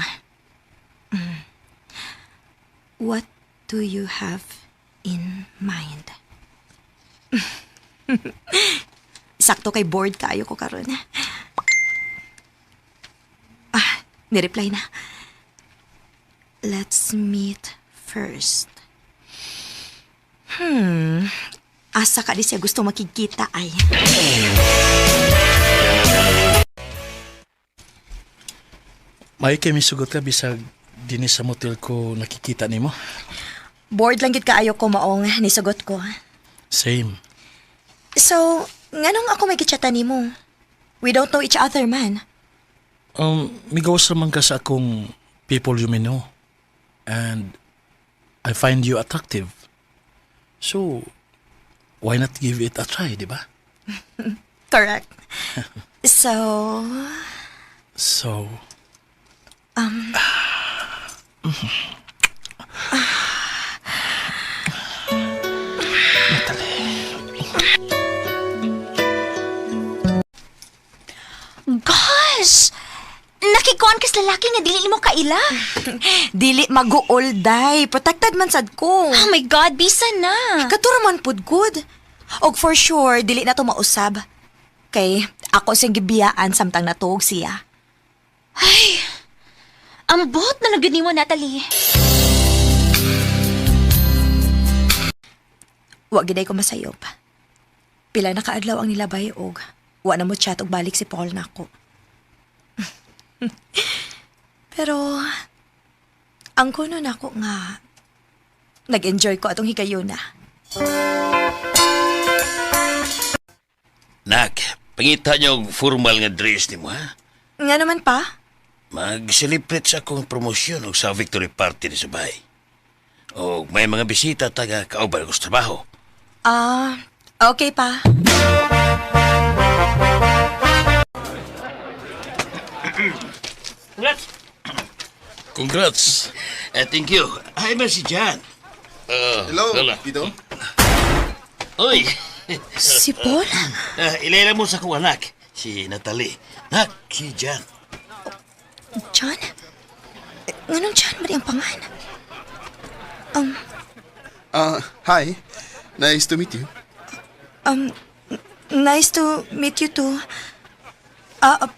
What do you have in mind? Sakto kay bored kayo ko karon. Nireply na. Let's meet first. Asa ka di siya gusto makikita ay. May kay misugot ka bisag dinis sa motel ko nakikita nimo. Bored lang gid kaayo ko maong nisugot ko. Same. So, nganong ako may gichatan nimo? We don't know each other, man. Migawas naman ka sa akong people you may know. And I find you attractive. So, why not give it a try, di ba? Correct. So, So, Gosh! Nakikuan ka sa lalaki nga dili mo kaila. dili mag-uol, day. Protected man sad ko. Oh my God, bisa na. Katura man pud good. Og for sure, dili na to mausab. Kay ako siyang gibiyaan samtang natuog siya. Ay, ambot na lagad ni mo, Natalie. Wa giday ko masayop. Pila na kaadlaw ang nilabay og wa na mo chat og balik si Paul nako. Pero ang kuno nako nga nag-enjoy ko atong higayuna. Nak, pangita niyo og formal nga dress nimo ha. Nga naman pa? Mag-celebrate sa akong promosyon o sa victory party ni Subay. O may mga bisita taga kauban ko sa trabaho. Okay pa. congrats. Thank you. Hi, man si Jan. Hello, Tito. Oy, Si Paul? ilayla mo sa akong anak, si Natalie. Nak, si Jan. John? Nganong John ba ang pangan? Hi. Nice to meet you. Nice to meet you too.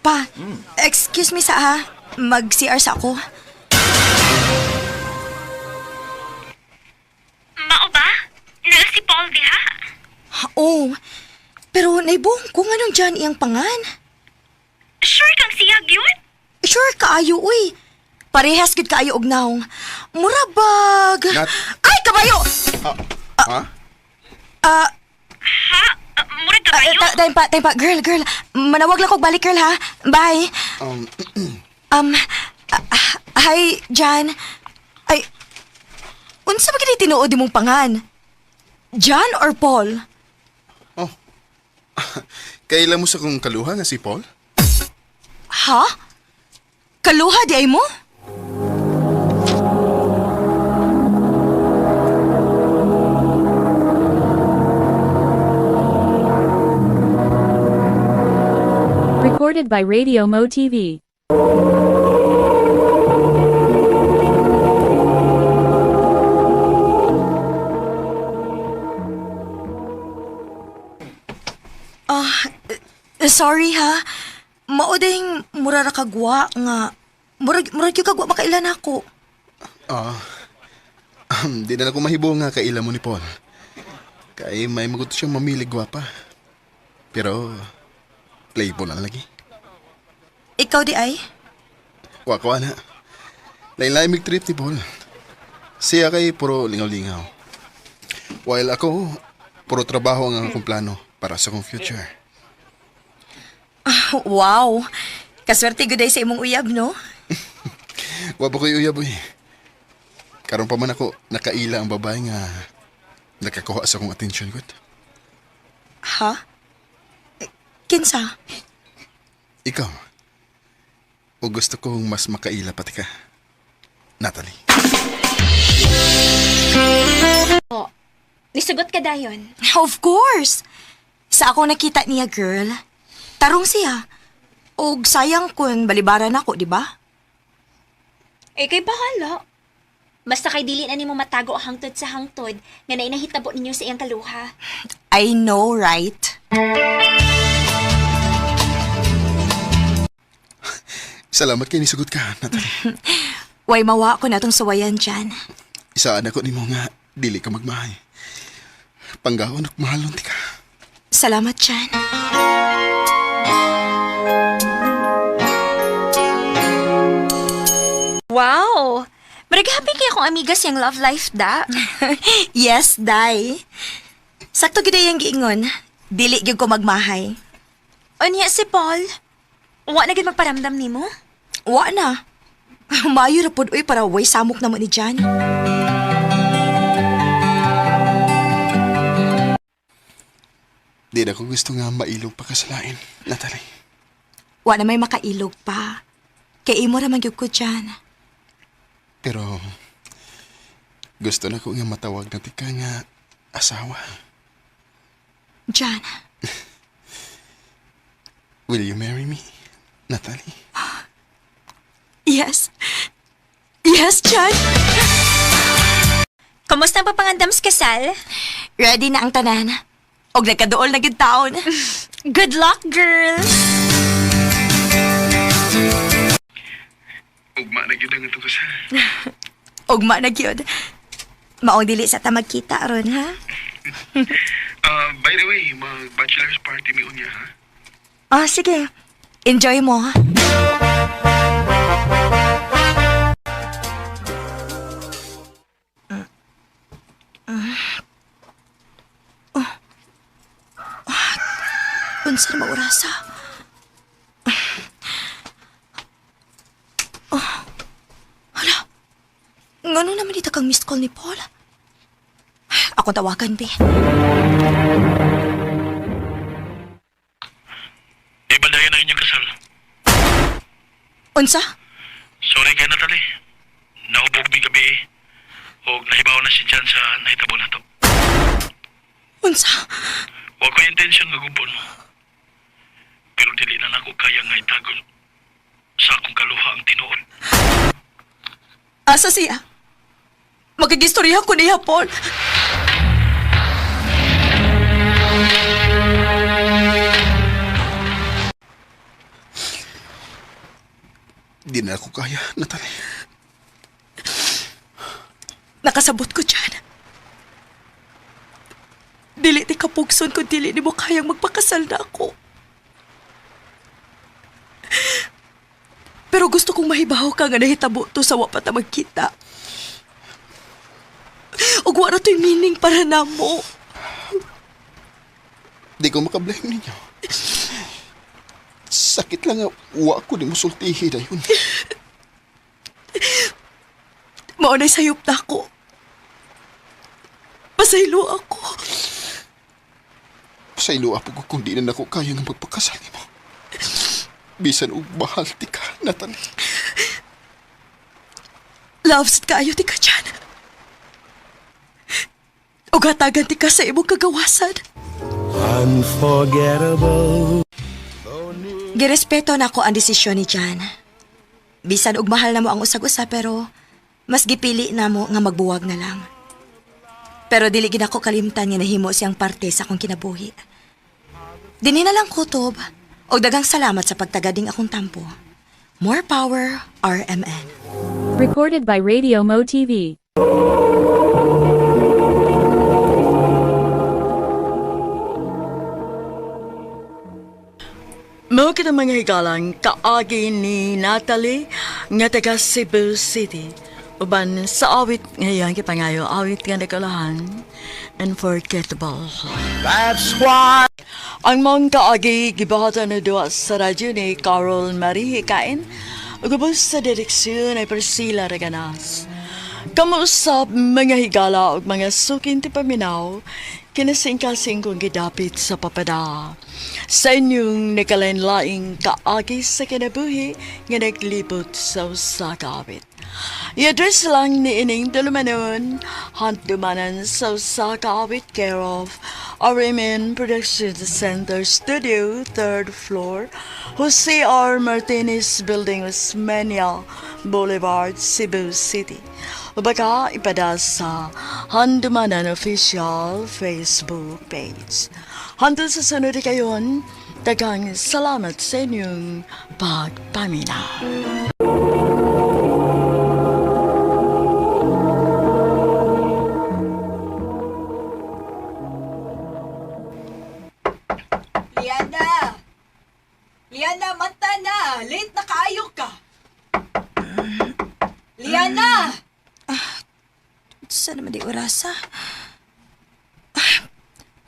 Pa, excuse me sa ha. Mag-CR sa ako. Mao ba? Naa si Paul diha? Oo. Pero naibong ko nganong John iyang pangan. Sure kang siyag yun? Sure kaayo, uy. Parehas gid kaayo og naong. Murabag. Nat. Ay, kabayo! Ha? Ha? Murag ka kayo? Time pa. Girl. Manawag lang kog balik, girl, ha? Bye. Hi, John. Ay, unsa ba kini tinuod imong pangan? John or Paul? Kailan mo sa kong kaluha nga si Paul? Ha? Kaluha di ay mo? Recorded by Radio Mo TV. Sorry ha. Mauding mura ra kagwa nga. Murag yung kagwa makailan ako. Di na ako mahibo nga kaila mo ni Paul. Kay may maguto siyang mamili gwapa. Pero, playful lang lagi. Ikaw di ay? Wako na. Lain-lain trip ni Paul. Siya kay puro lingaw-lingaw. While ako, puro trabaho ang akong plano para sa akong future. Wow. Kaswerte gud ay sa imong uyab, no? Wapo ko uyab eh. Karon pa man ako nakaila ang babae nga nakakuha sa akong attention gud. Ha? Kinsa? Ikaw. O gusto kong mas makaila pati ka. Natalie. Nisugot ka dayon. Of course. Sa ako nakita niya, girl. Tarong siya. Og sayang kun balibaran ako, di ba? Eh, kay bahala. Basta kay dili na nimo matago ang hangtod sa hangtod nga nainahitabo ninyo sa iyang kaluha. I know, right? Salamat kay nisugot ka, Natalie. Way mawa ko na tong suwayan dyan. Isaan ako ni mo nga, dili ka magmahay. Panggawon at mahalon ti ka. Salamat, Jan. Wow! Maraghappy kaya akong amiga siyang love life da. Yes, day. Sakto gid yung giingon. Dili gyud ko magmahay. Unya si Paul. Wa na gid magparamdam nimo? Wa na. Mayo ra pud uy para way samok namo ni Jan. Di na ko gusto nga mailog pa kasalain, Natalie. Wa na may makailog pa. Kay imo ra man gyud ko Jan. Pero gusto na ko nga matawag na tika nga asawa. Jan. Will you marry me, Natalie? Yes. Yes, Jan. Kumusta ang papangandam sa kasal? Ready na ang tanan. Og nagkaduol na gyud taon. Good luck, girl! Ugma na gyud ang itong kasal. Ugma na gyud. Maong dili sa ta magkita ron, ha? By the way, mag-bachelor's party mi unya, ha? Ah, sige. Enjoy mo, ha? Unsa na maurasa? Hala. Ngano naman dito kang missed call ni Paul? Ako tawagan, be. Ibadayan na inyong kasal. Unsa? Sorry kay Natalie. Naubog mi gabi. O nahibaw na si Jan sa nahitabo na to. Unsa? Wa ko intensyon nga gubon. Pero dili na nako kaya nga itagon sa akong kaluha ang tinuod. Asa siya? Magigistorya ko niya, Paul. Di na ako kaya, Natalie. Nakasabot ko dyan. Dili ti kapugson kung dili ni mo kayang magpakasal na ako. Pero gusto kong mahibaw ka nga nahitabo to sa wapat na magkita. Ug wala to'y meaning para na mo. Di ko makablame ninyo. Sakit lang nga, wa ko di mo sultihi na yun. Maunay sayop na ako. Pasaylo ako. Pasaylo apo ko kung di na ako kaya nga magpakasal mo. Bisan og mahal ti ka, Natalie. Loves kayo ti ka dyan. Ug hatagan ti ka sa imong kagawasan. Unforgettable. Girespeto na ako ang desisyon ni Jan. Bisan og mahal na mo ang usag-usa pero mas gipili na mo nga magbuwag na lang. Pero dili gid ako kalimtan nga nahimo siyang parte sa akong kinabuhi. Dinhi na lang kutob og daghang salamat sa pagtagading akong tampo. More power, RMN. Recorded by Radio Mo TV. Mao kita mga higalang kaagi ni Natalie nga taga Cebu City. Uban sa awit ngayon kipangayo, awit nga nakalahan, unforgettable. That's why. Ang mong kaagi gibahatan na doa sa radyo ni Carol Marie Hikain, ugubos sa direksyon ay Priscilla Raganas. Kamusap mga higala ug mga sukin ti paminaw, kinasingkasing kong gidapit sa papada. Sa inyong nakalain-laing kaagi sa kinabuhi nga naglibot sa usakawit. I-address lang ni ining dalumanon, handumanan sa usakawit care of RMN Production Center Studio, 3rd floor, Jose R. Martinez Building, Osmeña Boulevard, Cebu City. O baka ipada sa Handumanan Official Facebook page. Hantod sa sunod kayon, daghang salamat sa inyong pagpaminaw. oras, ha?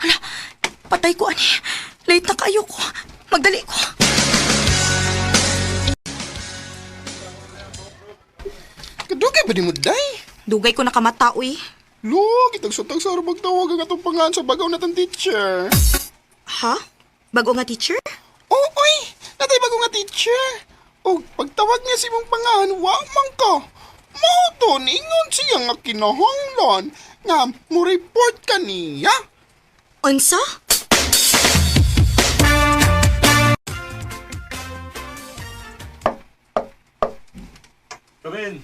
Hala, patay ko, ani. Late na kayo ko. Magdali ko. Kadugay ba ni mo, day? Dugay ko nakamata, uy. Lo, kitag-sutag sa arabag tawag ang atong pangalan sa bagaw na tan teacher. Ha? Bago nga teacher? Oo, oy! Natay bago nga teacher. O, pagtawag niya si mong pangalan, wa man ka. Mauto, ningon siya nga kinahanglan. Nga, mo report ka niya. Unsa? Come in.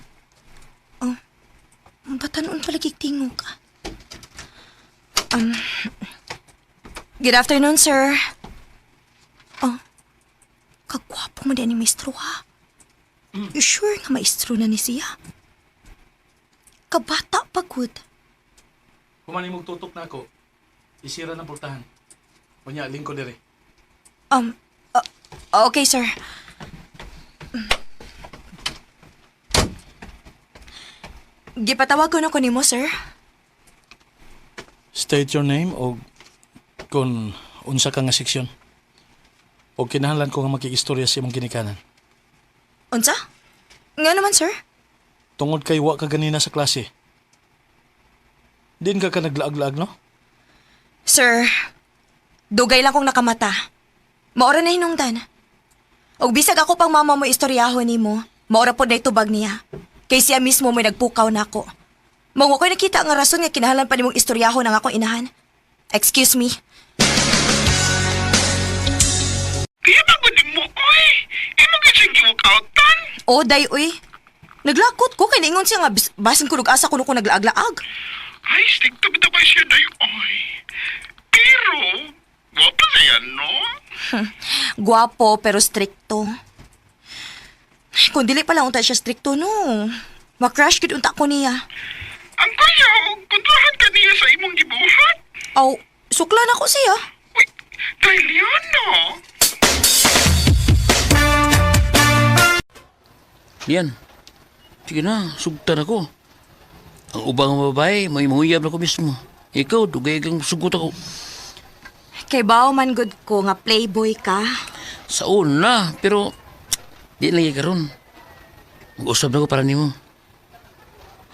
Batanon palagi tingog ka. Good afternoon, sir. Kagwapo mo din ni maestro, ha? You sure nga maestro na ni siya? Kabata pa, good. Kumani mong tutok na ako. Isira ng portahan. Kunya, lingko dire. Okay, sir. Gipatawag ko na ko nimo, sir. State your name o kung unsa ka nga seksyon. O kinahanglan ko nga makikistorya sa imong ginikanan. Unsa? Nga naman, sir. Tungod kay wa ka ganina sa klase. Din ka naglaag-laag, no? Sir, dugay lang kong nakamata. Maora na hinungdan. Og bisag ako pang mama mo istoryahon nimo, maora po na itubag niya. Kay siya mismo may nagpukaw na ako. Mga ko'y nakita ang rason nga kinahanglan pa nimong istoryahon ang akong inahan. Excuse me. Kaya bagod mo, oy. Imo gising giwakautan. O, day, uy. Naglakot ko, kay naingon siya nga basin ko asa ko nung ko naglaag-laag. Ay, stigto ba ba siya dayo, oy. Pero, wapa siya, no? Guwapo pero strikto. Kung dili pala unta siya strikto, no. Makrush gid unta ko niya. Ang kaya, kontrahan ka niya sa imong gibuhat. Aw, sukla na ko siya. Uy, kay Liana. Yan. Sige na, sugtan ako. Ang ubang babae, may mahuyab na ko mismo. Ikaw, dugay kang sugot ako. Kay bao man good ko nga playboy ka. Sa una, pero di lagi karon. Mag-usap na ko para nimo.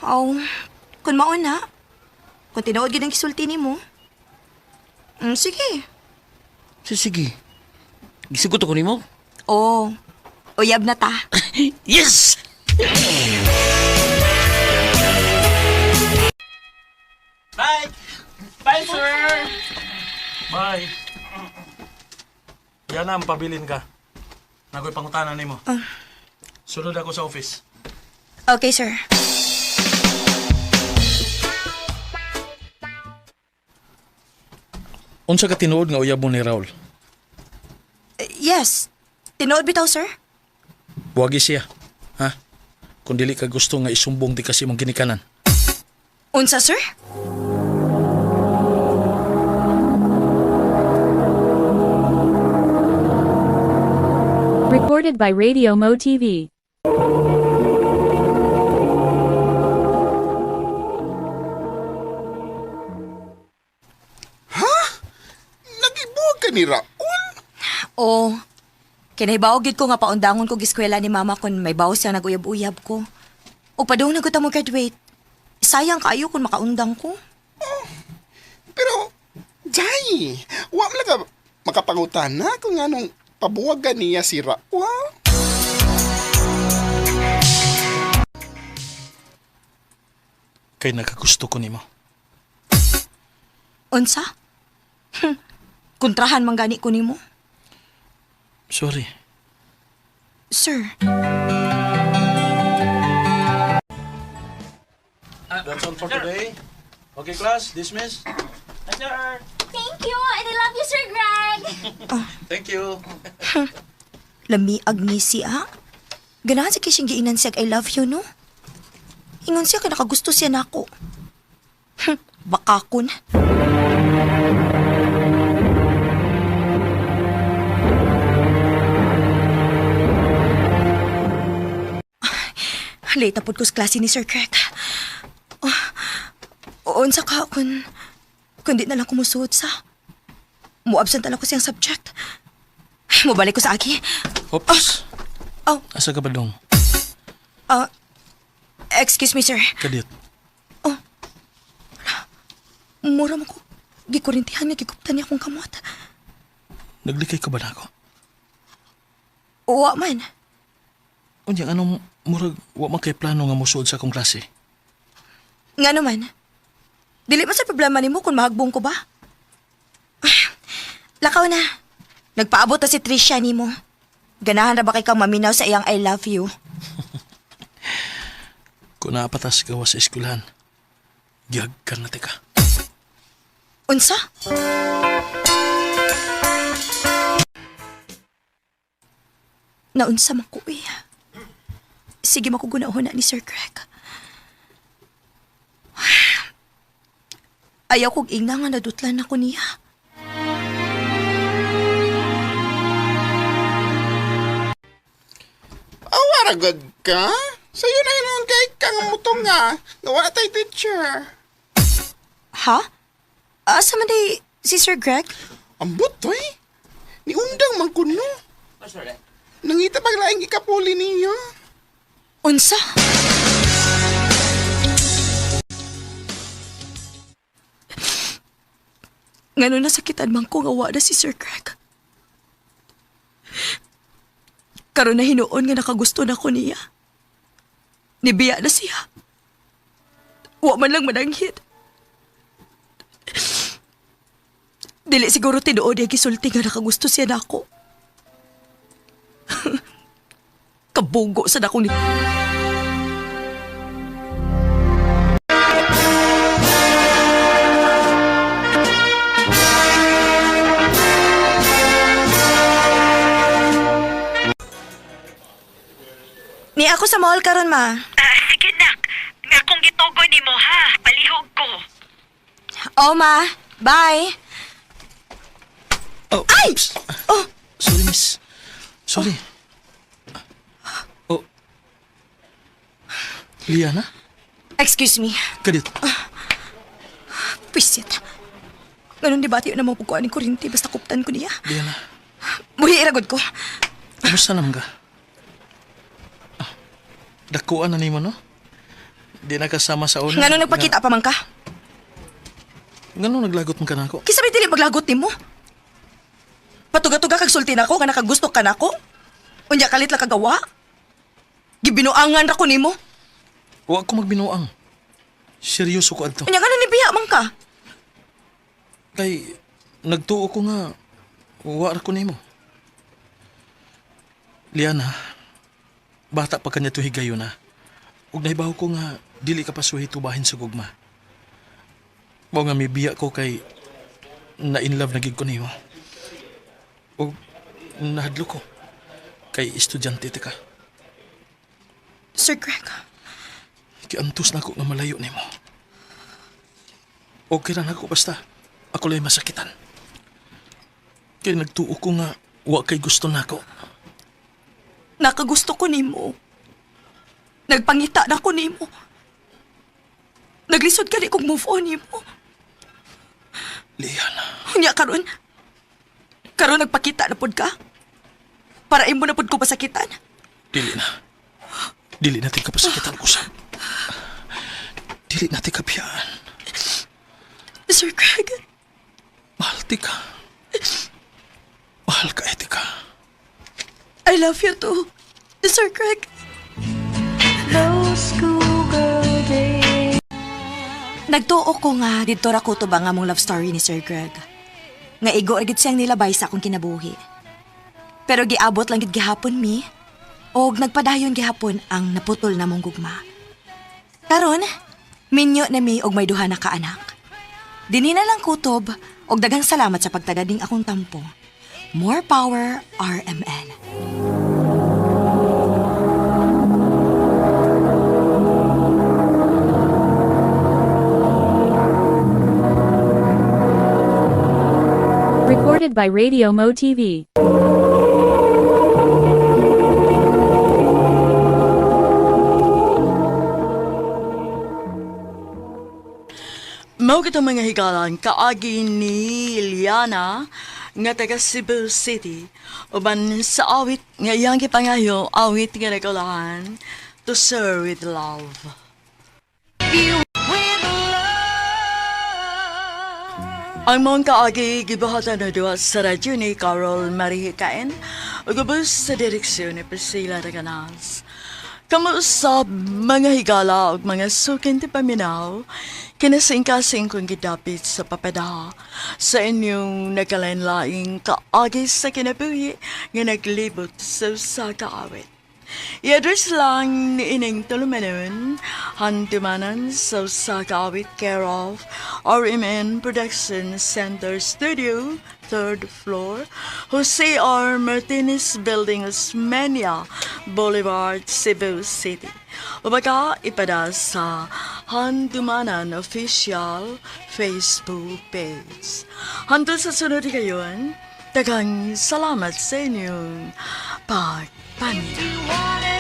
Aw, kung maon na. Kung tinuod gid ang kisulti nimo. Sige. Sige. Gisugot ako nimo. Oh, uyab na ta. Yes! Bye! Bye, sir! Bye. Yan na, pabilin ka. Nakoy pangutanan nimo. Sunod ako sa office. Okay, sir. Unsa ka tinuod nga uyab mo ni Raul? Yes. Tinuod bitaw, sir? Wagi siya. Ha? Kung dili ka gusto nga isumbong di kasi mong ginikanan. Unsa, sir? Recorded by Radio Mo TV. Nagibuwag ka ni Raul? Oh, kinahibawag gid ko nga paundangon ko giskwela ni mama kung may bawas siya naguyab-uyab ko. O padung na mo graduate. Sayang kaayo kung makaundang ko. Pero, Jai, wa man ka makapangutan na kung anong pabuwagan niya si Raul. Kay nakagusto ko nimo. Unsa? Kontrahan man gani ko nimo. Sorry. Sir. That's all for today. Okay, class, dismiss. Sir! Thank you! And I love you, Sir Greg! Thank you. Lamiag ni siya. Ganahan sa kising giinan siya I love you, no? Ingon siya ka nakagusto siya nako. Bakakon. Late na po ko sa klase ni Sir Greg. Unsa ka kun di na lang kumusuot sa. Muabsent na lang ko siyang subject. Mubalik ko sa aki. Oops. Oh. Asa ka ba dong? Excuse me, sir. Kadit. Mura mo ko. Gikurintihan niya, giguptan niya akong kamot. Naglikay ka ba na ako? Uwa man. Unyang anong murag wa man kay plano nga musuod sa akong klase? Nga naman. Dili man sa problema ni mo kung mahagbong ko ba? Lakaw na. Nagpaabot na si Trisha ni mo. Ganahan na ba kay kang maminaw sa iyang I love you? Kung naapatas gawa sa eskwelahan, gihagkan na ka. Unsa? Naunsa man ko eh. Sige makugunahon na ni Sir Greg. Ayaw kong ingna nga nadutlan ako niya. Awaragad ka? Sa'yo na yun kay kang mutong nga. Nawala tayo teacher. Ha? Asa man day si Sir Greg? Ambot to eh. Ni undang man kuno. Nangita paglaing ikapuli niyo. Unsa? Ngano nasakitan man ko nga wala si Sir Greg. Karon na hinuon nga nakagusto na ko niya. Nibiya na siya. Wa man lang mananghid. Dili siguro tinuod yung gisulti nga nakagusto siya na ako. Kabugo sa dako ni... Ni ako sa mall karon ma. Sige nak, nga kung gitugo ni mo ha, palihog ko. Oh ma, bye. Oh, Ay! oops. Oh, Sorry, miss. Sorry. Oh. Liana? excuse me. Kadit. Pisit. Ganun di bati na mo pagkuhan ni Kurinti basta kuptan ko niya. Liana, Muhi iragod ko. kumusta naman ka? Dakuan na nimo, no? Di na kasama sa una. Ngano nagpakita pa man ka? Ngano naglagot man ka na ako? Kisa may dili maglagot nimo. Patuga-tuga kag sulti nako nga nakagusto ka nako. Unya kalit lang kagawa. Gibinuangan ra ko nimo. Huwag ko magbinuang. Seryoso ko adto. Unya ngano ni biya man ka? Kay nagtuo ko nga wa ra ko nimo. Liana, bata pa kanya tuhigayo na. Ug naibaw ko nga dili ka pa suhi tubahin sa gugma. Mao nga mibiya ko kay na in love na gid ko nimo. Ug nahadlo ko kay estudyante ti ka. Sir Greg, Kiantos na ako nga malayo nimo. Okay ra na ako basta ako lang masakitan. Kay nagtuo ko nga wa kay gusto nako. nakagusto ko nimo. Nagpangita na ko nimo. Naglisod ka di kong move on nimo. Liana, Unya karon nagpakita na pod ka? Para imo na pod ko pasakitan? dili na. Dili natin kapasakitan usap. Dili natin kabiyaan. Sir Greg, Mahal ti ka. Mahal ka etika. I love you too. Sir Greg. Nagtuo ko nga dito ra ko to ba nga mong love story ni Sir Greg. Nga igo ra gid siyang nilabay sa akong kinabuhi. Pero giabot lang gid gihapon mi og nagpadayon gihapon ang naputol na mong gugma. Karon, minyo na mi og may duha na ka anak. Dini na lang kutob og daghang salamat sa pagtagading akong tampo. More power, RMN. Recorded by Radio Mo TV. Mao kita mga higalan kaagi ni Liana nga taga Cebu City uban sa awit nga iyang gipangayo awit nga nagulahan To Serve with Love. Ang mong kaagi gibahatan na duwa sa radyo ni Carol Marie Cain ug ubos sa direksyon ni Priscilla Raganas. Kamuusap mga higala ug mga sukin ti paminaw, kinasingkasing kong gidapit sa papeda sa inyong nagkalain-laing kaagi sa kinabuhi nga naglibot sa kaawit. I-address lang ni Ining Tulumanon, handumanan sa kaawit care of RMN Production Center Studio, 3rd floor, Jose R. Martinez Building, Osmeña Boulevard, Cebu City. O baka ipada sa Handumanan Official Facebook page. Hantod sa sunod kayon, daghang salamat sa inyong pagpanin.